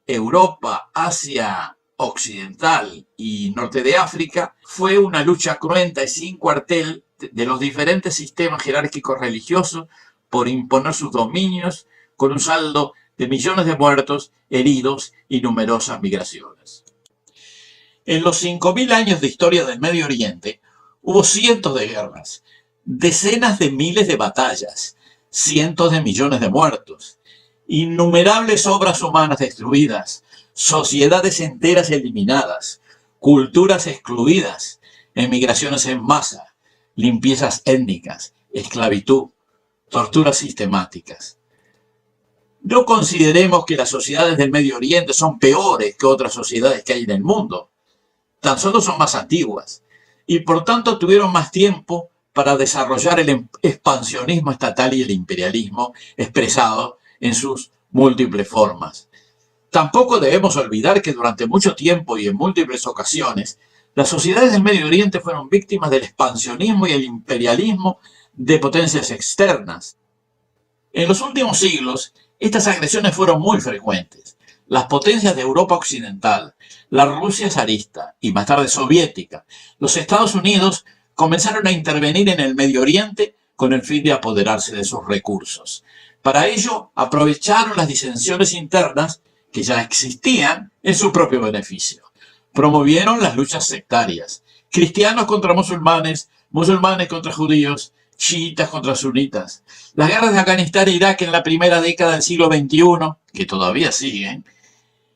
Europa, Asia Occidental y Norte de África, fue una lucha cruenta y sin cuartel de los diferentes sistemas jerárquicos religiosos por imponer sus dominios, con un saldo de millones de muertos, heridos y numerosas migraciones. En los 5.000 años de historia del Medio Oriente hubo cientos de guerras, decenas de miles de batallas, cientos de millones de muertos, innumerables obras humanas destruidas, sociedades enteras eliminadas, culturas excluidas, emigraciones en masa, limpiezas étnicas, esclavitud, torturas sistemáticas. No consideremos que las sociedades del Medio Oriente son peores que otras sociedades que hay en el mundo. Tan solo son más antiguas y por tanto tuvieron más tiempo para desarrollar el expansionismo estatal y el imperialismo expresado en sus múltiples formas. Tampoco debemos olvidar que durante mucho tiempo y en múltiples ocasiones, las sociedades del Medio Oriente fueron víctimas del expansionismo y el imperialismo de potencias externas. En los últimos siglos, estas agresiones fueron muy frecuentes. Las potencias de Europa Occidental, la Rusia zarista y más tarde soviética, los Estados Unidos comenzaron a intervenir en el Medio Oriente con el fin de apoderarse de sus recursos. Para ello, aprovecharon las disensiones internas que ya existían en su propio beneficio. Promovieron las luchas sectarias, cristianos contra musulmanes, musulmanes contra judíos, chiitas contra sunitas. Las guerras de Afganistán e Irak en la primera década del siglo XXI, que todavía siguen,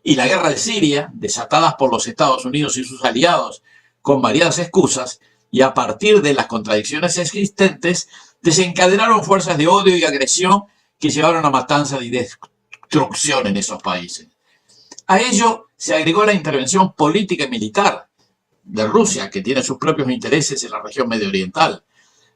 y la guerra de Siria, desatadas por los Estados Unidos y sus aliados con variadas excusas, y a partir de las contradicciones existentes, desencadenaron fuerzas de odio y agresión que llevaron a matanzas y destrucción en esos países. A ello se agregó la intervención política y militar de Rusia, que tiene sus propios intereses en la región mediooriental.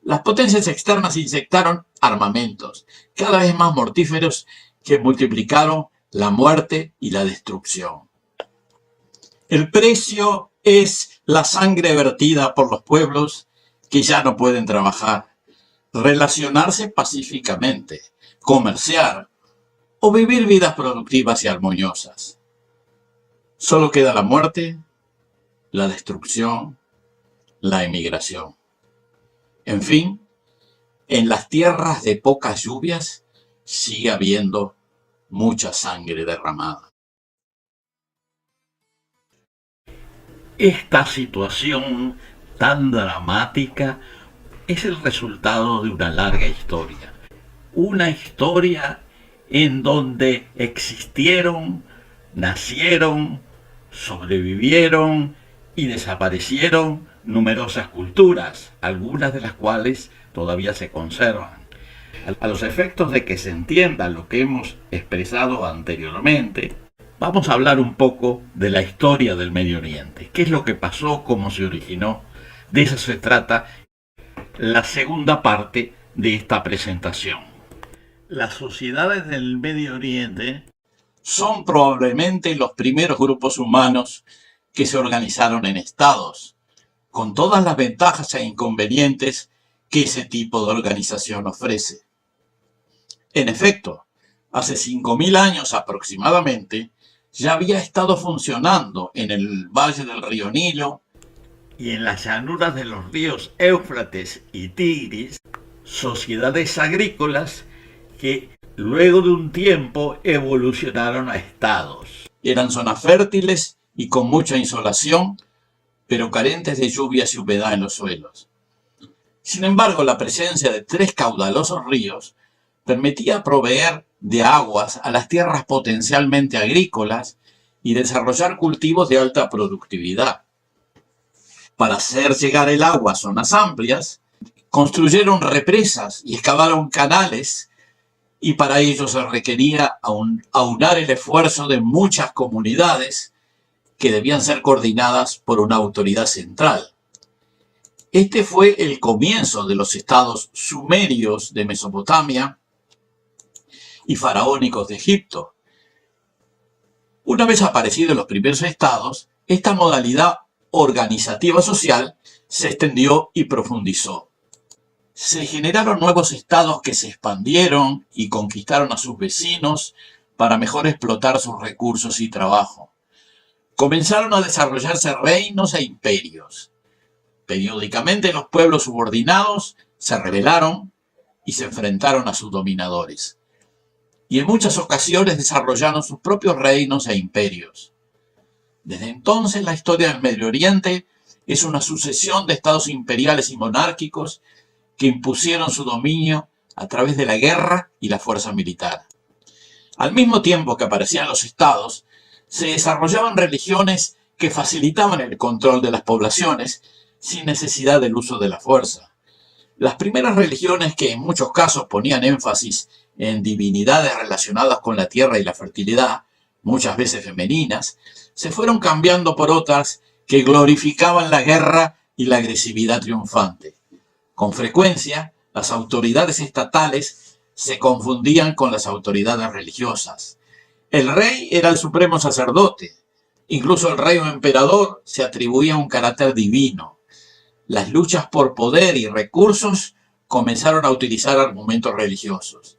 Las potencias externas inyectaron armamentos, cada vez más mortíferos, que multiplicaron la muerte y la destrucción. El precio es la sangre vertida por los pueblos que ya no pueden trabajar, relacionarse pacíficamente, comerciar o vivir vidas productivas y armoniosas. Solo queda la muerte, la destrucción, la emigración. En fin, en las tierras de pocas lluvias sigue habiendo mucha sangre derramada. Esta situación tan dramática es el resultado de una larga historia. Una historia en donde existieron, nacieron, sobrevivieron y desaparecieron numerosas culturas, algunas de las cuales todavía se conservan. A los efectos de que se entienda lo que hemos expresado anteriormente, vamos a hablar un poco de la historia del Medio Oriente. ¿Qué es lo que pasó? ¿Cómo se originó? De eso se trata la segunda parte de esta presentación. Las sociedades del Medio Oriente son probablemente los primeros grupos humanos que se organizaron en estados, con todas las ventajas e inconvenientes que ese tipo de organización ofrece. En efecto, hace 5.000 años aproximadamente, ya había estado funcionando en el valle del río Nilo y en las llanuras de los ríos Éufrates y Tigris, sociedades agrícolas que luego de un tiempo evolucionaron a estados. Eran zonas fértiles y con mucha insolación, pero carentes de lluvias y humedad en los suelos. Sin embargo, la presencia de 3 caudalosos ríos permitía proveer de aguas a las tierras potencialmente agrícolas y desarrollar cultivos de alta productividad. Para hacer llegar el agua a zonas amplias, construyeron represas y excavaron canales, y para ello se requería aunar el esfuerzo de muchas comunidades que debían ser coordinadas por una autoridad central. Este fue el comienzo de los estados sumerios de Mesopotamia y faraónicos de Egipto. Una vez aparecidos los primeros estados, esta modalidad organizativa social se extendió y profundizó. Se generaron nuevos estados que se expandieron y conquistaron a sus vecinos para mejor explotar sus recursos y trabajo. Comenzaron a desarrollarse reinos e imperios. Periódicamente los pueblos subordinados se rebelaron y se enfrentaron a sus dominadores. Y en muchas ocasiones desarrollaron sus propios reinos e imperios. Desde entonces la historia del Medio Oriente es una sucesión de estados imperiales y monárquicos que impusieron su dominio a través de la guerra y la fuerza militar. Al mismo tiempo que aparecían los estados, se desarrollaban religiones que facilitaban el control de las poblaciones sin necesidad del uso de la fuerza. Las primeras religiones, que en muchos casos ponían énfasis en divinidades relacionadas con la tierra y la fertilidad, muchas veces femeninas, se fueron cambiando por otras que glorificaban la guerra y la agresividad triunfante. Con frecuencia, las autoridades estatales se confundían con las autoridades religiosas. El rey era el supremo sacerdote. Incluso el rey o emperador se atribuía un carácter divino. Las luchas por poder y recursos comenzaron a utilizar argumentos religiosos.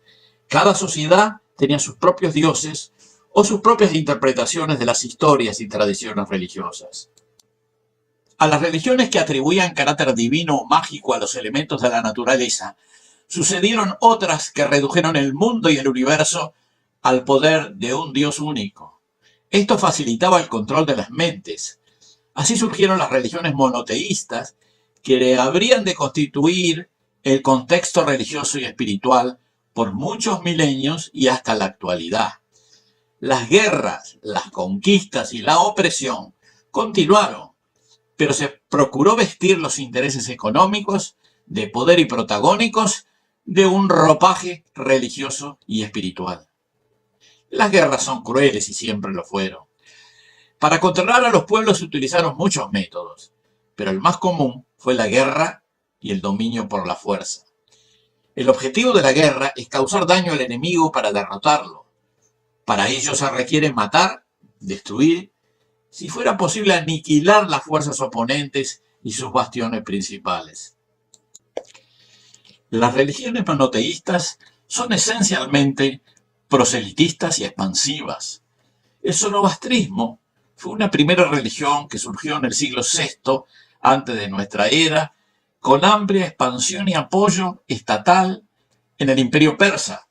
Cada sociedad tenía sus propios dioses o sus propias interpretaciones de las historias y tradiciones religiosas. A las religiones que atribuían carácter divino o mágico a los elementos de la naturaleza, sucedieron otras que redujeron el mundo y el universo al poder de un Dios único. Esto facilitaba el control de las mentes. Así surgieron las religiones monoteístas, que habrían de constituir el contexto religioso y espiritual por muchos milenios y hasta la actualidad. Las guerras, las conquistas y la opresión continuaron, pero se procuró vestir los intereses económicos, de poder y protagónicos de un ropaje religioso y espiritual. Las guerras son crueles y siempre lo fueron. Para controlar a los pueblos se utilizaron muchos métodos, pero el más común fue la guerra y el dominio por la fuerza. El objetivo de la guerra es causar daño al enemigo para derrotarlo. Para ello se requiere matar, destruir, si fuera posible aniquilar las fuerzas oponentes y sus bastiones principales. Las religiones monoteístas son esencialmente proselitistas y expansivas. El zoroastrismo fue una primera religión que surgió en el siglo VI antes de nuestra era, con amplia expansión y apoyo estatal en el Imperio Persa,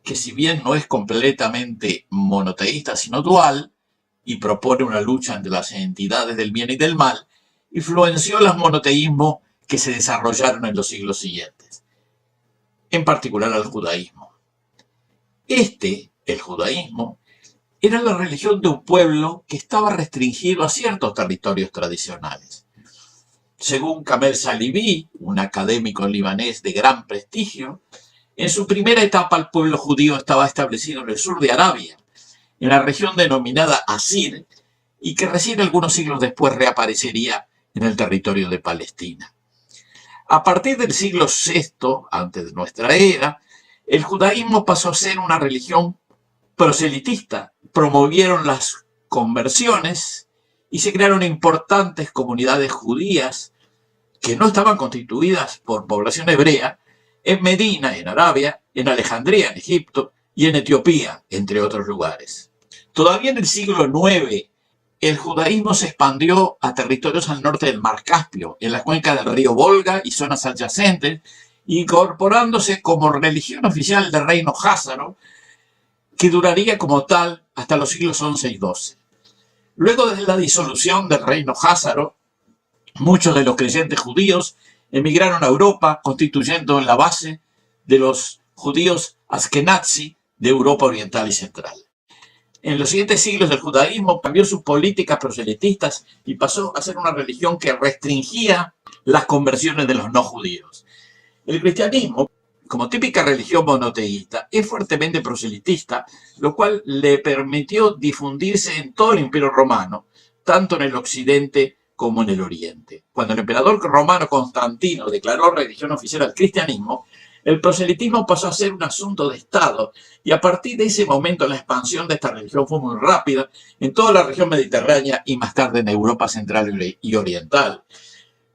que si bien no es completamente monoteísta sino dual, y propone una lucha entre las entidades del bien y del mal, influenció los monoteísmos que se desarrollaron en los siglos siguientes, en particular al judaísmo. El judaísmo, era la religión de un pueblo que estaba restringido a ciertos territorios tradicionales. Según Kamel Shalibi, un académico libanés de gran prestigio, en su primera etapa el pueblo judío estaba establecido en el sur de Arabia, en la región denominada Asir, y que recién algunos siglos después reaparecería en el territorio de Palestina. A partir del siglo VI, antes de nuestra era, el judaísmo pasó a ser una religión proselitista. Promovieron las conversiones y se crearon importantes comunidades judías que no estaban constituidas por población hebrea en Medina, en Arabia, en Alejandría, en Egipto, y en Etiopía, entre otros lugares. Todavía en el siglo IX, el judaísmo se expandió a territorios al norte del Mar Caspio, en la cuenca del río Volga y zonas adyacentes, incorporándose como religión oficial del reino házaro, que duraría como tal hasta los siglos XI y XII. Luego de la disolución del reino házaro, muchos de los creyentes judíos emigraron a Europa, constituyendo la base de los judíos askenazi de Europa Oriental y Central. En los siguientes siglos el judaísmo cambió sus políticas proselitistas y pasó a ser una religión que restringía las conversiones de los no judíos. El cristianismo, como típica religión monoteísta, es fuertemente proselitista, lo cual le permitió difundirse en todo el Imperio Romano, tanto en el occidente como en el oriente. Cuando el emperador romano Constantino declaró religión oficial al cristianismo, el proselitismo pasó a ser un asunto de Estado, y a partir de ese momento la expansión de esta religión fue muy rápida en toda la región mediterránea y más tarde en Europa central y oriental.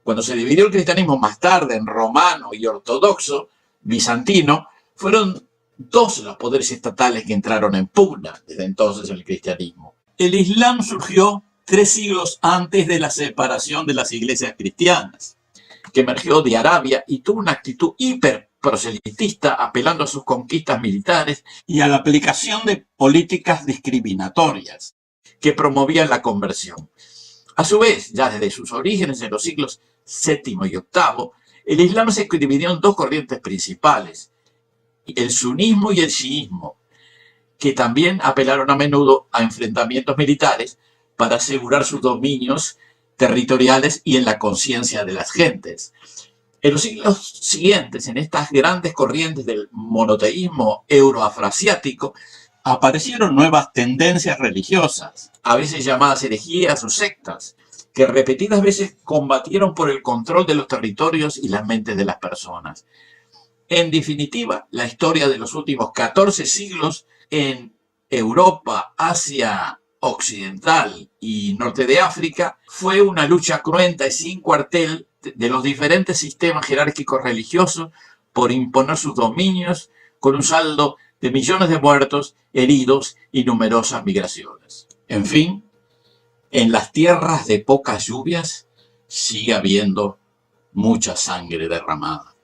Cuando se dividió el cristianismo más tarde en romano y ortodoxo, bizantino, fueron dos los poderes estatales que entraron en pugna desde entonces en el cristianismo. El Islam surgió 3 siglos antes de la separación de las iglesias cristianas, que emergió de Arabia y tuvo una actitud hiperproselitista, apelando a sus conquistas militares y a la aplicación de políticas discriminatorias que promovían la conversión. A su vez, ya desde sus orígenes en los siglos VII y VIII, el Islam se dividió en dos corrientes principales, el sunismo y el chiismo, que también apelaron a menudo a enfrentamientos militares para asegurar sus dominios territoriales y en la conciencia de las gentes. En los siglos siguientes, en estas grandes corrientes del monoteísmo euroafroasiático, aparecieron nuevas tendencias religiosas, a veces llamadas herejías o sectas, que repetidas veces combatieron por el control de los territorios y las mentes de las personas. En definitiva, la historia de los últimos 14 siglos en Europa, Asia Occidental y Norte de África fue una lucha cruenta y sin cuartel de los diferentes sistemas jerárquicos religiosos por imponer sus dominios, con un saldo de millones de muertos, heridos y numerosas migraciones. En fin, en las tierras de pocas lluvias sigue habiendo mucha sangre derramada.